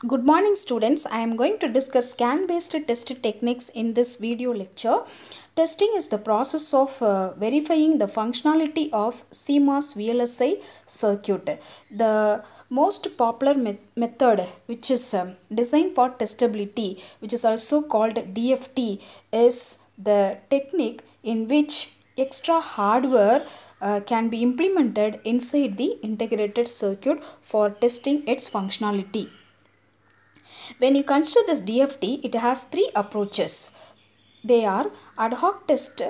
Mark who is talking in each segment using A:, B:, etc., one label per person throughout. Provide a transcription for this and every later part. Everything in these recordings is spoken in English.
A: Good morning students. I am going to discuss scan based test techniques in this video lecture. Testing is the process of verifying the functionality of CMOS VLSI circuit. The most popular method, which is designed for testability, which is also called DFT, is the technique in which extra hardware can be implemented inside the integrated circuit for testing its functionality. When you consider this DFT, it has three approaches. They are ad hoc test,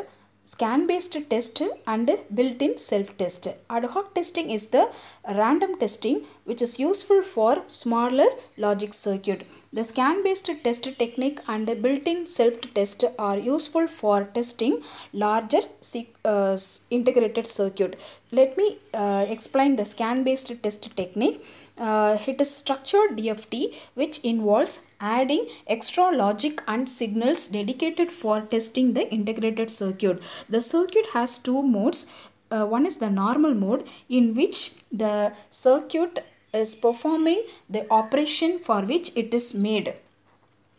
A: scan based test and built-in self-test. Ad hoc testing is the random testing which is useful for smaller logic circuit. The scan based test technique and the built-in self-test are useful for testing larger integrated circuit. Let me explain the scan based test technique. It is structured DFT which involves adding extra logic and signals dedicated for testing the integrated circuit. The circuit has two modes. One is the normal mode in which the circuit is performing the operation for which it is made.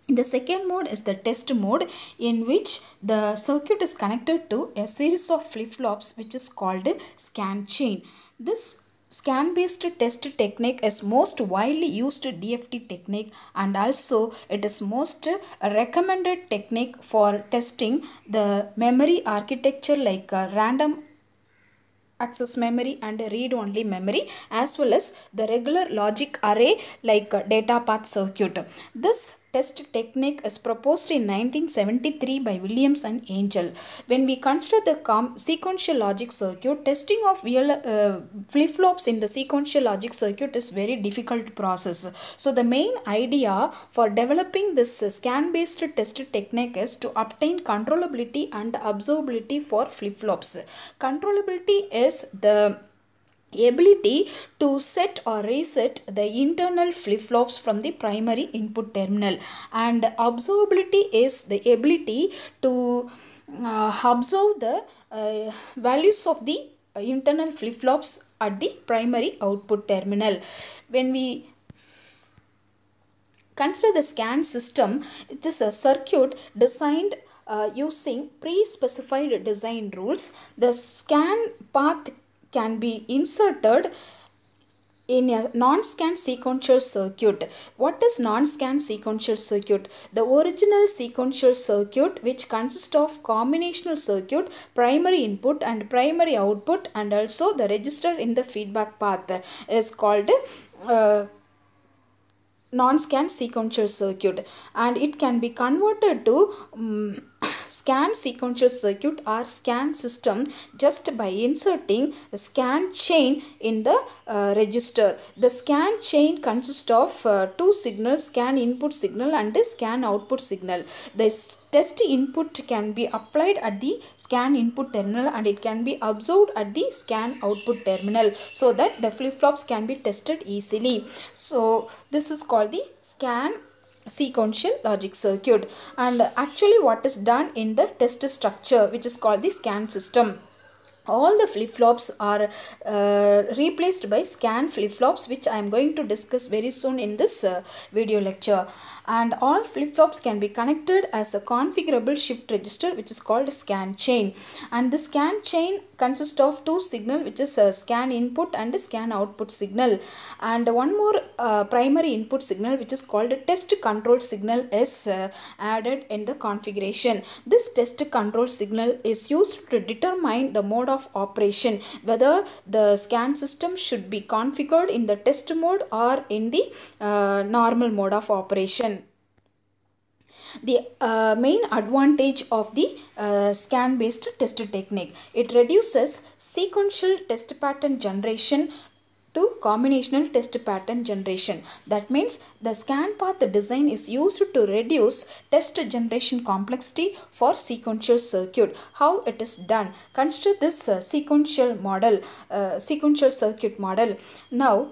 A: The second mode is the test mode in which the circuit is connected to a series of flip-flops which is called scan chain. This scan based test technique is most widely used DFT technique, and also it is most recommended technique for testing the memory architecture like random access memory and read only memory, as well as the regular logic array like data path circuit. This test technique is proposed in 1973 by Williams and Angel. When we consider the sequential logic circuit, testing of flip-flops in the sequential logic circuit is very difficult process. So the main idea for developing this scan based test technique is to obtain controllability and observability for flip-flops. Controllability is the ability to set or reset the internal flip-flops from the primary input terminal, and observability is the ability to observe the values of the internal flip-flops at the primary output terminal. When we consider the scan system, it is a circuit designed using pre-specified design rules. The scan path can be inserted in a non-scan sequential circuit. What is non-scan sequential circuit? The original sequential circuit, which consists of combinational circuit, primary input and primary output, and also the register in the feedback path, is called non-scan sequential circuit, and it can be converted to scan sequential circuit or scan system just by inserting a scan chain in the register. The scan chain consists of two signals, scan input signal and scan output signal. The test input can be applied at the scan input terminal and it can be observed at the scan output terminal, so that the flip-flops can be tested easily. So this is called the scan sequential logic circuit, and actually what is done in the test structure, which is called the scan system, all the flip-flops are replaced by scan flip-flops, which I am going to discuss very soon in this video lecture. And all flip-flops can be connected as a configurable shift register, which is called scan chain. And the scan chain consists of two signals, which is a scan input and scan output signal, and one more primary input signal, which is called test control signal, is added in the configuration. This test control signal is used to determine the mode of operation, whether the scan system should be configured in the test mode or in the normal mode of operation. The main advantage of the scan based test technique: it reduces sequential test pattern generation to combinational test pattern generation. That means the scan path design is used to reduce test generation complexity for sequential circuit. How it is done? Consider this sequential model, sequential circuit model. Now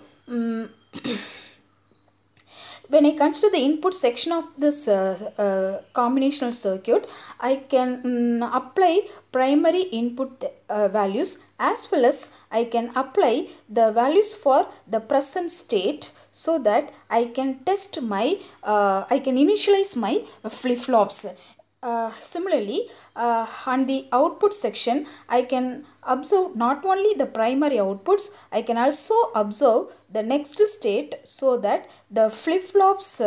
A: when I consider the input section of this combinational circuit, I can apply primary input values, as well as I can apply the values for the present state, so that I can test my, I can initialize my flip-flops. Similarly, on the output section, I can observe not only the primary outputs, I can also observe the next state, so that the flip-flops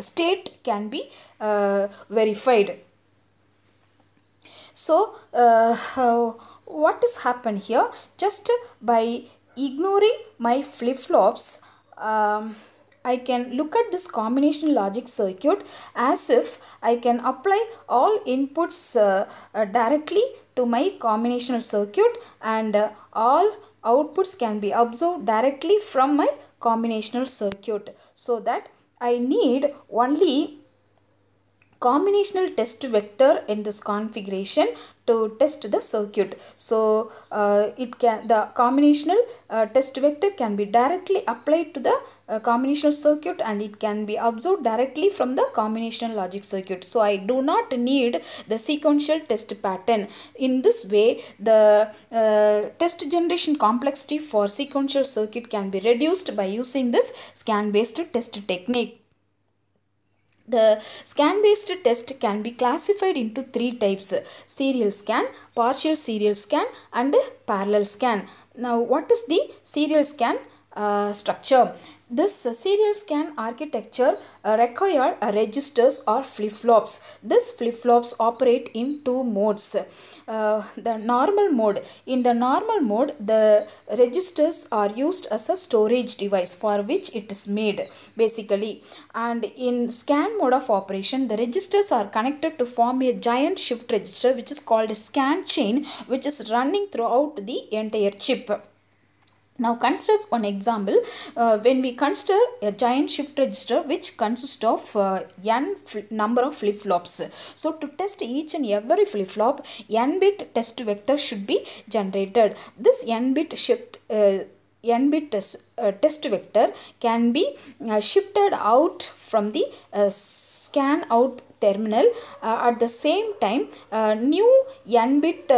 A: state can be verified. So, what is happened here? Just by ignoring my flip-flops, I can look at this combinational logic circuit as if I can apply all inputs directly to my combinational circuit, and all outputs can be observed directly from my combinational circuit, so that I need only combinational test vector in this configuration to test the circuit. So the combinational test vector can be directly applied to the combinational circuit, and it can be observed directly from the combinational logic circuit. So I do not need the sequential test pattern. In this way, the test generation complexity for sequential circuit can be reduced by using this scan based test technique. The scan-based test can be classified into three types: serial scan, partial serial scan, and parallel scan. Now, what is the serial scan structure? This serial scan architecture require registers or flip-flops. These flip-flops operate in two modes. The normal mode. In the normal mode, the registers are used as a storage device for which it is made, basically. And in scan mode of operation, the registers are connected to form a giant shift register, which is called a scan chain, which is running throughout the entire chip. Now consider one example. When we consider a giant shift register which consists of n number of flip-flops. So to test each and every flip-flop, n-bit test vector should be generated. This n-bit test vector can be shifted out from the scan out terminal. At the same time, new n-bit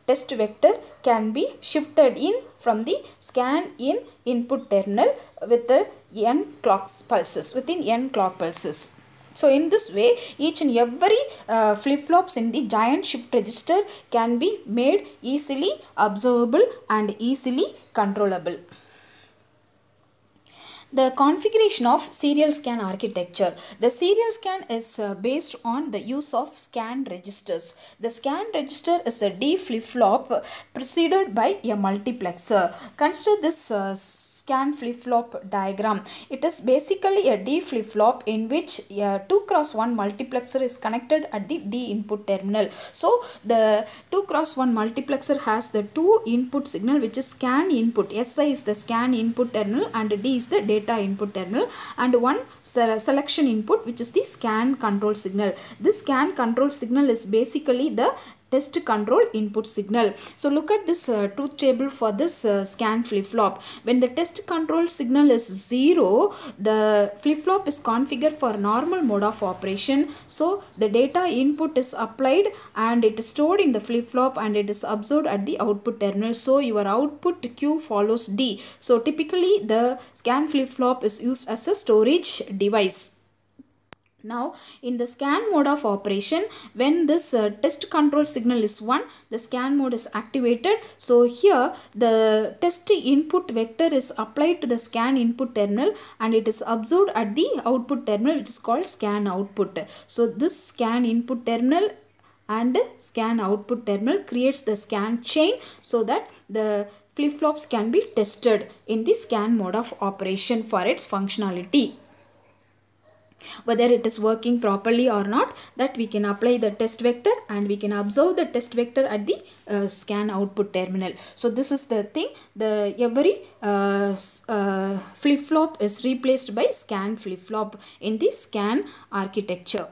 A: test vector can be shifted in from the scan in input terminal with the n clock pulses, within n clock pulses. So in this way, each and every flip-flops in the giant shift register can be made easily observable and easily controllable. The configuration of serial scan architecture. The serial scan is based on the use of scan registers. The scan register is a D flip-flop preceded by a multiplexer. Consider this scan flip-flop diagram. It is basically a D flip-flop in which a 2x1 multiplexer is connected at the D input terminal. So the 2x1 multiplexer has the two input signal, which is scan input. SI is the scan input terminal and D is the data input terminal, and one selection input, which is the scan control signal. This scan control signal is basically the test control input signal. So look at this truth table for this scan flip-flop. When the test control signal is 0, the flip-flop is configured for normal mode of operation. So the data input is applied and it is stored in the flip-flop and it is observed at the output terminal. So your output Q follows D. So typically the scan flip-flop is used as a storage device. Now in the scan mode of operation, when this test control signal is 1, the scan mode is activated. So here the test input vector is applied to the scan input terminal and it is observed at the output terminal, which is called scan output. So this scan input terminal and scan output terminal creates the scan chain so that the flip-flops can be tested in the scan mode of operation for its functionality. Whether it is working properly or not, that we can apply the test vector and we can observe the test vector at the scan output terminal. So this is the thing, every flip-flop is replaced by scan flip-flop in the scan architecture.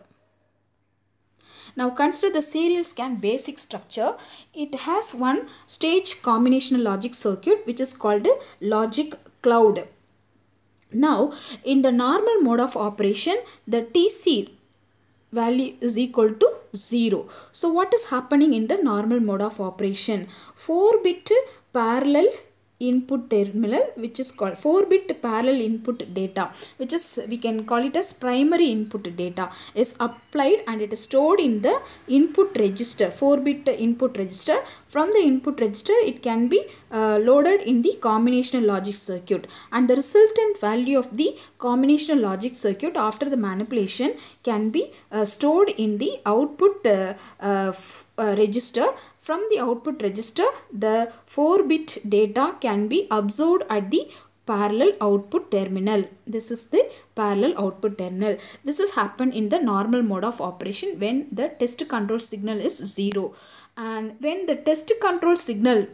A: Now consider the serial scan basic structure. It has one stage combinational logic circuit which is called a logic cloud. Now, in the normal mode of operation, the TC value is equal to 0. So, what is happening in the normal mode of operation? 4-bit parallel input terminal, which is called 4-bit parallel input data, which is, we can call it as primary input data, is applied and it is stored in the input register, 4-bit input register. From the input register, it can be loaded in the combinational logic circuit, and the resultant value of the combinational logic circuit after the manipulation can be stored in the output register. From the output register, the 4-bit data can be absorbed at the parallel output terminal. This is the parallel output terminal. This has happened in the normal mode of operation when the test control signal is 0. And when the test control signal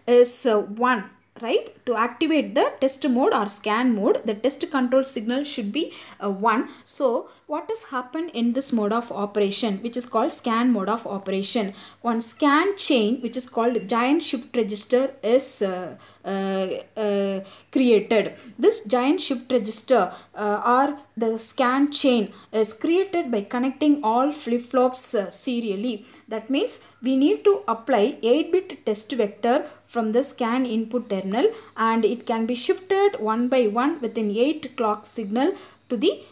A: is 1, right, to activate the test mode or scan mode, the test control signal should be 1. So what has happened in this mode of operation, which is called scan mode of operation? One scan chain, which is called giant shift register, is created. This giant shift register or the scan chain is created by connecting all flip-flops serially. That means we need to apply 8-bit test vector from the scan input terminal, and it can be shifted one by one within 8 clock signal to the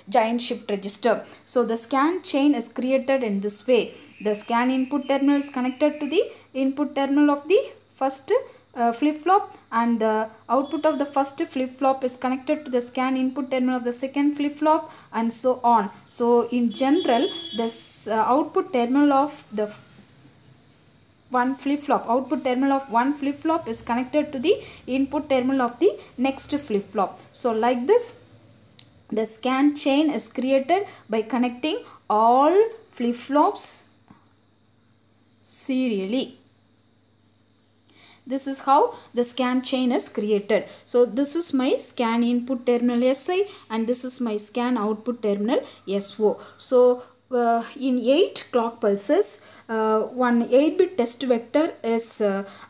A: giant shift register. So the scan chain is created in this way. The scan input terminal is connected to the input terminal of the first flip-flop, and the output of the first flip-flop is connected to the scan input terminal of the second flip-flop, and so on. So in general, this output terminal of the one flip-flop is connected to the input terminal of the next flip-flop. So like this, the scan chain is created by connecting all flip-flops serially. This is how the scan chain is created. So this is my scan input terminal SI, and this is my scan output terminal SO. So in 8 clock pulses, one 8-bit test vector is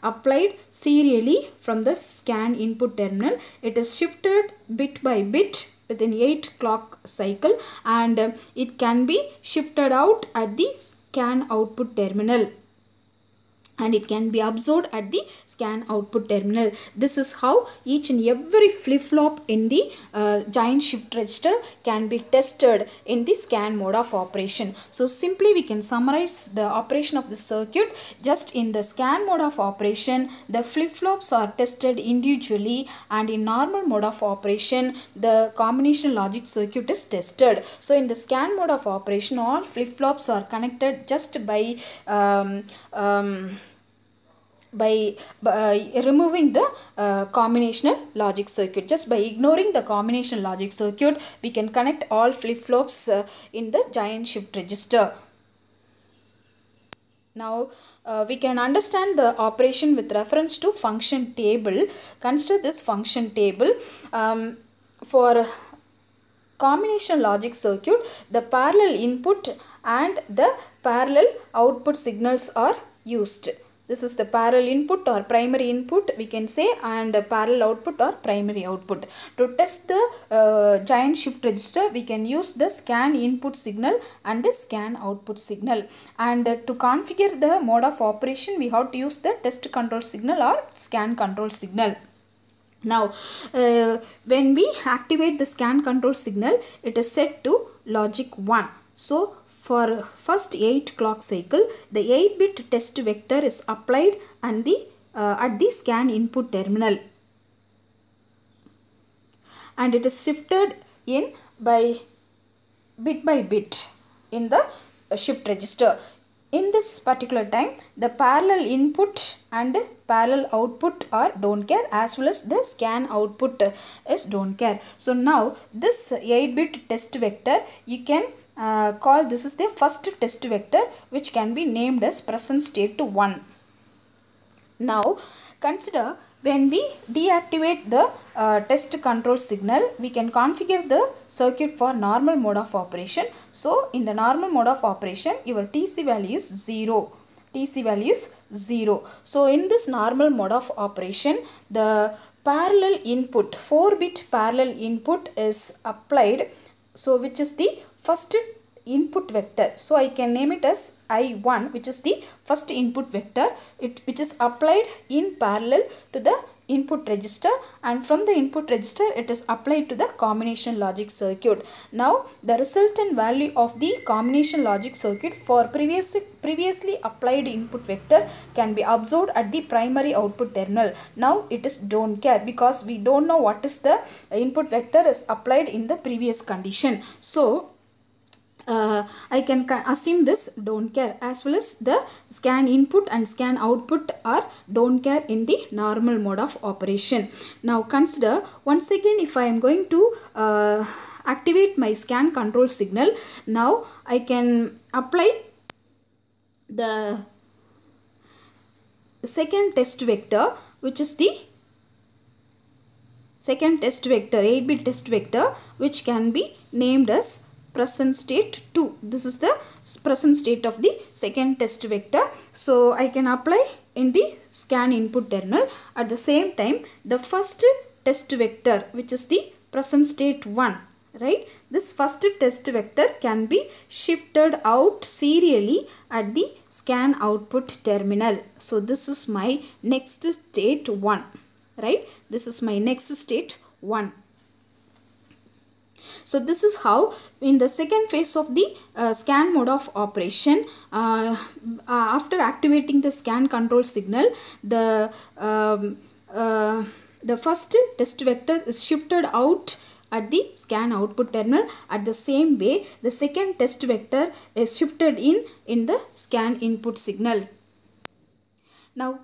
A: applied serially from the scan input terminal. It is shifted bit by bit within 8 clock cycle, and it can be shifted out at the scan output terminal, and it can be absorbed at the scan output terminal. This is how each and every flip-flop in the giant shift register can be tested in the scan mode of operation. So simply we can summarize the operation of the circuit. Just in the scan mode of operation, the flip-flops are tested individually, and in normal mode of operation, the combinational logic circuit is tested. So in the scan mode of operation, all flip-flops are connected just by removing the combinational logic circuit. Just by ignoring the combinational logic circuit, we can connect all flip-flops in the giant shift register. Now we can understand the operation with reference to function table. Consider this function table. For combinational logic circuit, the parallel input and the parallel output signals are used. This is the parallel input or primary input, we can say, and parallel output or primary output. To test the giant shift register, we can use the scan input signal and the scan output signal. And to configure the mode of operation, we have to use the test control signal or scan control signal. Now, when we activate the scan control signal, it is set to logic 1. So, for first 8 clock cycle, the 8-bit test vector is applied and at the scan input terminal, and it is shifted in by bit in the shift register. In this particular time, the parallel input and parallel output are don't care, as well as the scan output is don't care. So now this 8-bit test vector, you can call this is the first test vector, which can be named as present state to 1. Now consider when we deactivate the test control signal, we can configure the circuit for normal mode of operation. So in the normal mode of operation, your TC value is 0. TC value is 0. So in this normal mode of operation, the parallel input, 4-bit parallel input is applied, so which is the first input vector. So I can name it as I1, which is the first input vector, which is applied in parallel to the input register, and from the input register it is applied to the combination logic circuit. Now the resultant value of the combination logic circuit for previously applied input vector can be observed at the primary output terminal. Now it is don't care, because we don't know what is the input vector is applied in the previous condition. So I can assume this don't care, as well as the scan input and scan output are don't care in the normal mode of operation. Now consider once again, if I am going to activate my scan control signal, now I can apply the second test vector, which is the second test vector, 8-bit test vector, which can be named as present state 2. This is the present state of the second test vector. So I can apply in the scan input terminal. At the same time, the first test vector, which is the present state 1, right? This first test vector can be shifted out serially at the scan output terminal. So this is my next state 1, right? This is my next state 1. So this is how in the second phase of the scan mode of operation, after activating the scan control signal, the first test vector is shifted out at the scan output terminal. At the same way, the second test vector is shifted in the scan input signal. Now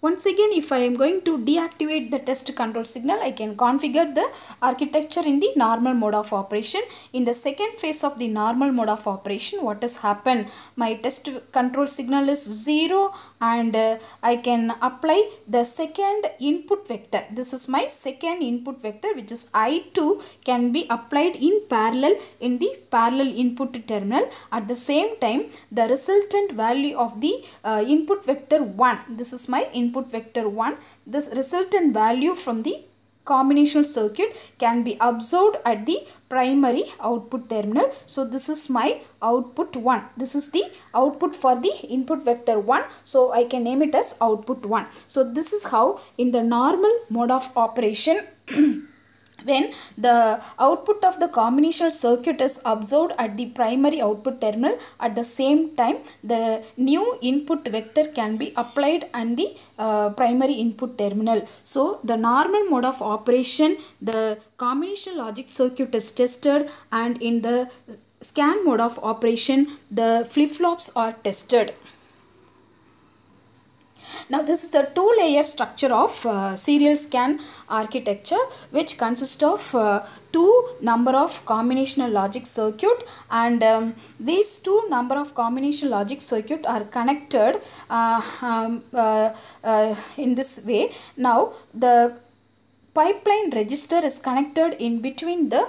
A: once again, if I am going to deactivate the test control signal, I can configure the architecture in the normal mode of operation. In the second phase of the normal mode of operation, what has happened? My test control signal is 0, and I can apply the second input vector. This is my second input vector, which is I2, can be applied in parallel in the parallel input terminal. At the same time, the resultant value of the input vector 1, this is my input vector 1, this resultant value from the combinational circuit can be observed at the primary output terminal. So this is my output 1. This is the output for the input vector 1. So I can name it as output 1. So this is how in the normal mode of operation when the output of the combinational circuit is observed at the primary output terminal, at the same time the new input vector can be applied at the primary input terminal. So the normal mode of operation, the combinational logic circuit is tested, and in the scan mode of operation, the flip-flops are tested. Now this is the two-layer structure of serial scan architecture, which consists of two number of combinational logic circuit, and these two number of combinational logic circuit are connected in this way. Now the pipeline register is connected in between the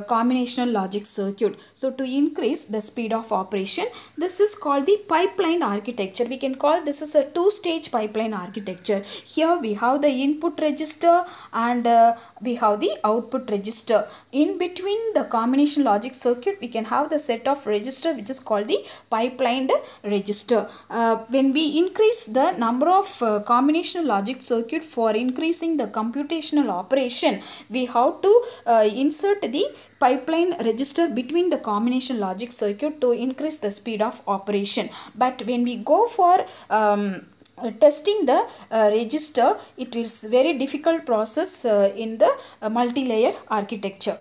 A: combinational logic circuit. So to increase the speed of operation, this is called the pipeline architecture. We can call this as a two-stage pipeline architecture. Here we have the input register and we have the output register. In between the combination logic circuit, we can have the set of register which is called the pipelined register. When we increase the number of combinational logic circuit for increasing the computation operation, we have to insert the pipeline register between the combination logic circuit to increase the speed of operation. But when we go for testing the register, it is very difficult process in the multi-layer architecture.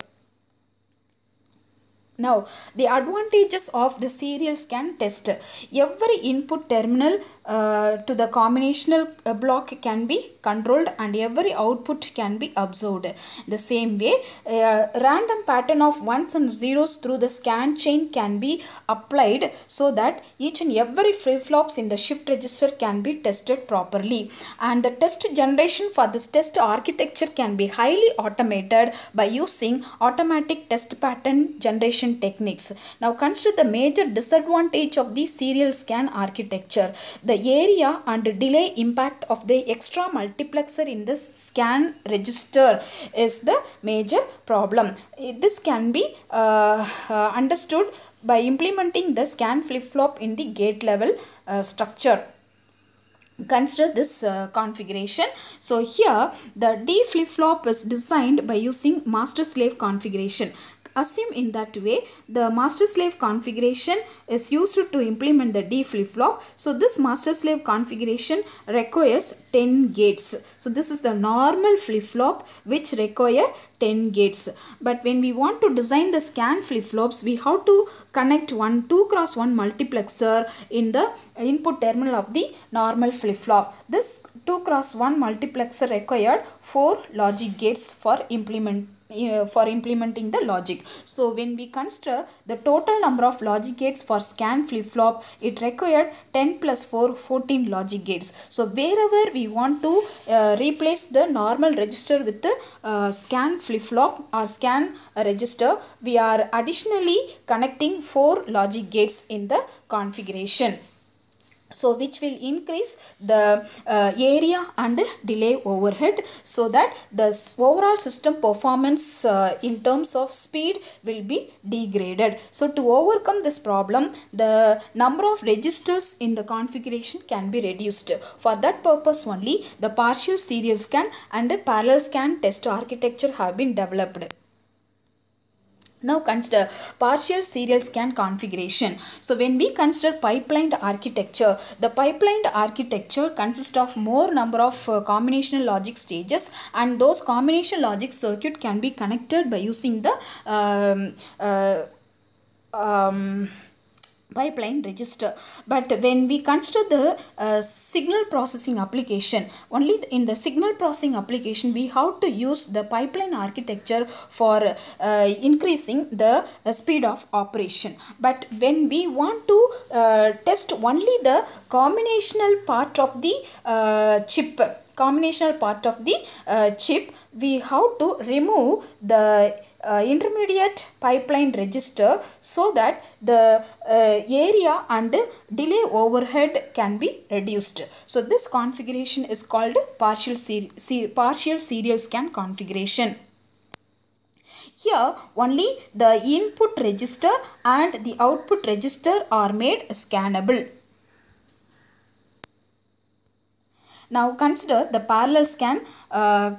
A: Now, the advantages of the serial scan test. Every input terminal to the combinational block can be controlled and every output can be observed. The same way, random pattern of ones and zeros through the scan chain can be applied so that each and every flip-flops in the shift register can be tested properly. And the test generation for this test architecture can be highly automated by using automatic test pattern generation configuration techniques. Now consider the major disadvantage of the serial scan architecture. The area and delay impact of the extra multiplexer in the scan register is the major problem. This can be understood by implementing the scan flip-flop in the gate level structure. Consider this configuration. So here the D flip-flop is designed by using master-slave configuration. Assume in that way the master-slave configuration is used to implement the D flip-flop. So this master-slave configuration requires 10 gates. So this is the normal flip-flop which require 10 gates. But when we want to design the scan flip-flops, we have to connect 2x1 multiplexer in the input terminal of the normal flip-flop. This 2x1 multiplexer required 4 logic gates for implementing the logic. So when we consider the total number of logic gates for scan flip-flop, it required 10 plus 4, 14 logic gates. So wherever we want to replace the normal register with the scan flip-flop or scan register, we are additionally connecting 4 logic gates in the configuration. So which will increase the area and delay overhead, so that the overall system performance in terms of speed will be degraded. So to overcome this problem, the number of registers in the configuration can be reduced. For that purpose only, the partial serial scan and the parallel scan test architecture have been developed. Now consider partial serial scan configuration. So when we consider pipelined architecture, the pipelined architecture consists of more number of combinational logic stages, and those combinational logic circuit can be connected by using the pipeline register. But when we consider the signal processing application, only in the signal processing application we have to use the pipeline architecture for increasing the speed of operation. But when we want to test only the combinational part of the chip, we have to remove the intermediate pipeline register, so that the area and delay overhead can be reduced. So this configuration is called partial serial scan configuration. Here only the input register and the output register are made scannable. Now consider the parallel scan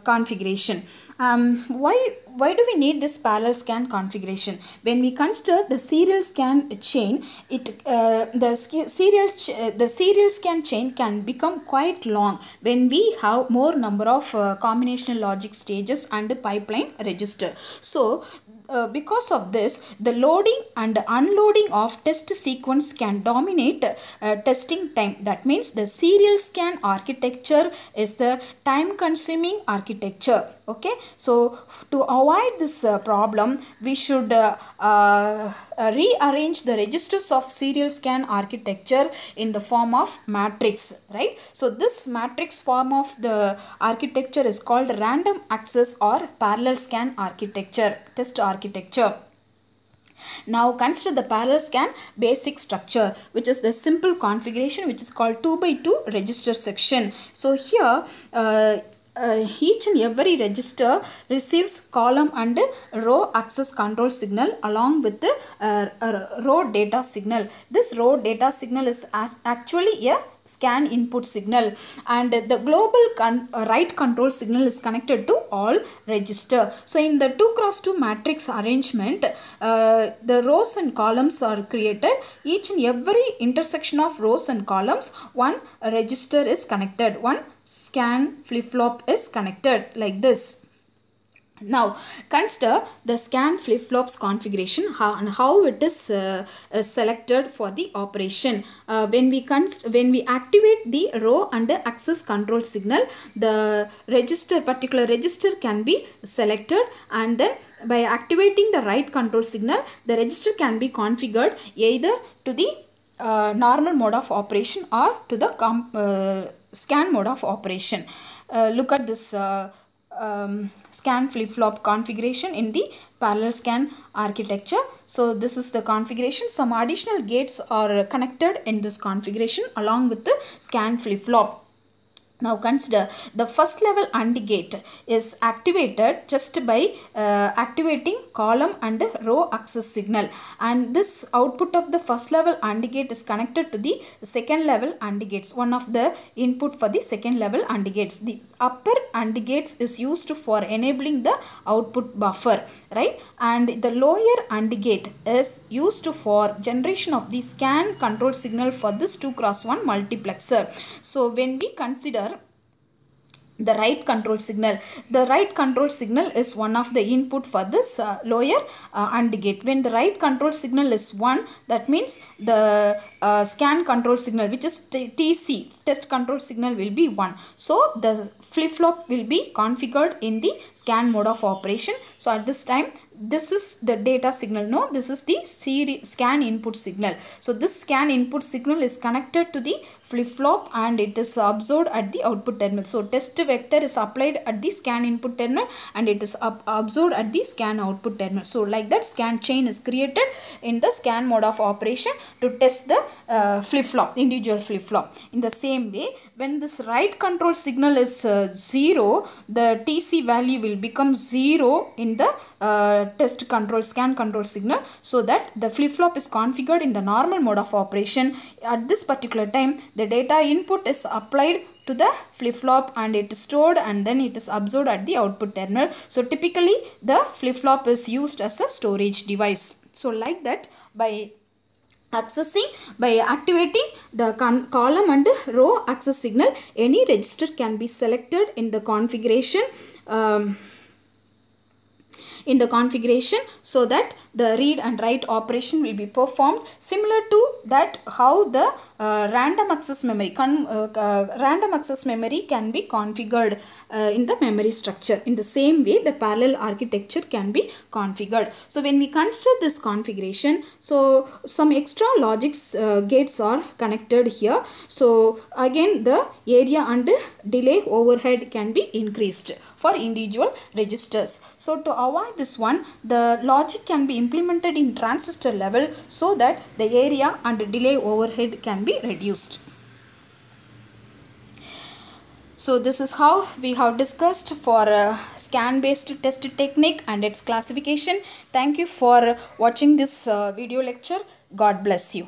A: configuration. Why do we need this parallel scan configuration? When we consider the serial scan chain, the serial scan chain can become quite long when we have more number of combinational logic stages and pipeline register. So because of this, the loading and unloading of test sequence can dominate testing time. That means the serial scan architecture is the time consuming architecture. Okay, so to avoid this problem, we should rearrange the registers of serial scan architecture in the form of matrix, right? So this matrix form of the architecture is called random access or parallel scan architecture, test architecture. Now consider the parallel scan basic structure, which is the simple configuration, which is called 2 by 2 register section. So here each and every register receives column and row access control signal along with the row data signal. This row data signal is actually a scan input signal, and the global write control signal is connected to all register. So in the 2x2 matrix arrangement, the rows and columns are created. Each and every intersection of rows and columns, one register is connected, one scan flip-flop is connected, like this. Now consider the scan flip-flops configuration and how it is selected for the operation. When we activate the row and the access control signal, the particular register can be selected, and then by activating the write control signal, the register can be configured either to the normal mode of operation or to the scan mode of operation. Look at this scan flip-flop configuration in the parallel scan architecture. So this is the configuration. Some additional gates are connected in this configuration along with the scan flip-flop. Now consider the first level AND gate is activated just by activating column and row access signal, and this output of the first level AND gate is connected to the second level AND gates, one of the input for the second level AND gates. The upper AND gates is used for enabling the output buffer, right, and the lower AND gate is used for generation of the scan control signal for this 2x1 multiplexer. So when we consider the write control signal, the write control signal is one of the input for this lower AND gate. When the write control signal is 1, that means the scan control signal, which is TC, test control signal, will be 1. So the flip-flop will be configured in the scan mode of operation. So at this time, this is the data signal. No, this is the scan input signal. So this scan input signal is connected to the flip-flop and it is absorbed at the output terminal. So test vector is applied at the scan input terminal and it is absorbed at the scan output terminal. So like that, scan chain is created in the scan mode of operation to test the flip-flop, individual flip-flop. In the same way, when this write control signal is 0, the TC value will become 0 in the test control scan control signal, so that the flip-flop is configured in the normal mode of operation. At this particular time, the data input is applied to the flip-flop and it is stored and then it is absorbed at the output terminal. So typically the flip-flop is used as a storage device. So like that, by activating the column and row access signal, any register can be selected in the configuration so that the read and write operation will be performed, similar to that how the random access memory can be configured in the memory structure. In the same way, the parallel architecture can be configured. So when we consider this configuration, so some extra logics gates are connected here. So again, the area and delay overhead can be increased for individual registers. So to avoid this one, the logic can be implemented in transistor level so that the area and delay overhead can be reduced. So this is how we have discussed for scan based test technique and its classification. Thank you for watching this video lecture. God bless you.